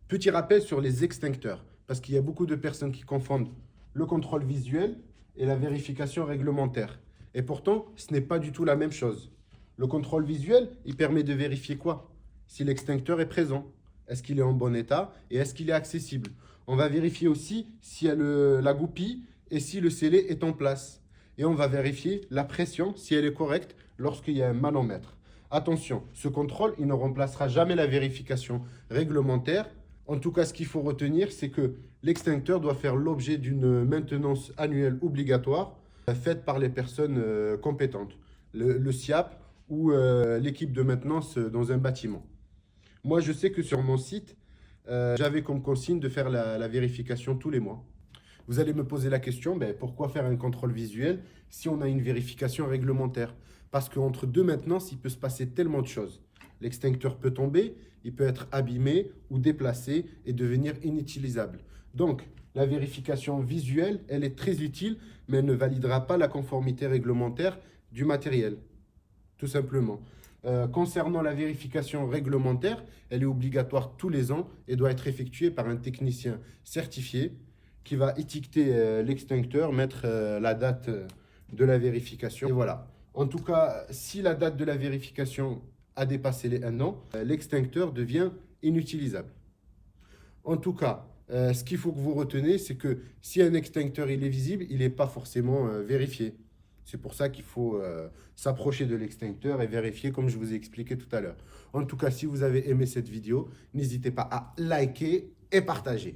Petit rappel sur les extincteurs, parce qu'il y a beaucoup de personnes qui confondent le contrôle visuel et la vérification réglementaire. Et pourtant, ce n'est pas du tout la même chose. Le contrôle visuel, il permet de vérifier quoi? Si l'extincteur est présent, est-ce qu'il est en bon état et est-ce qu'il est accessible? On va vérifier aussi s'il y a la goupille et si le scellé est en place. Et on va vérifier la pression, si elle est correcte lorsqu'il y a un manomètre. Attention, ce contrôle, il ne remplacera jamais la vérification réglementaire. En tout cas, ce qu'il faut retenir, c'est que l'extincteur doit faire l'objet d'une maintenance annuelle obligatoire faite par les personnes compétentes, le SIAP ou l'équipe de maintenance dans un bâtiment. Moi, je sais que sur mon site, j'avais comme consigne de faire la vérification tous les mois. Vous allez me poser la question, ben, pourquoi faire un contrôle visuel si on a une vérification réglementaire? Parce qu'entre deux maintenances, il peut se passer tellement de choses. L'extincteur peut tomber, il peut être abîmé ou déplacé et devenir inutilisable. Donc, la vérification visuelle, elle est très utile, mais elle ne validera pas la conformité réglementaire du matériel, tout simplement. Concernant la vérification réglementaire, elle est obligatoire tous les ans et doit être effectuée par un technicien certifié qui va étiqueter l'extincteur, mettre la date de la vérification. Et voilà. En tout cas, si la date de la vérification a dépassé les 1 an, l'extincteur devient inutilisable. En tout cas, ce qu'il faut que vous retenez, c'est que si un extincteur il est visible, il n'est pas forcément vérifié. C'est pour ça qu'il faut s'approcher de l'extincteur et vérifier comme je vous ai expliqué tout à l'heure. En tout cas, si vous avez aimé cette vidéo, n'hésitez pas à liker et partager.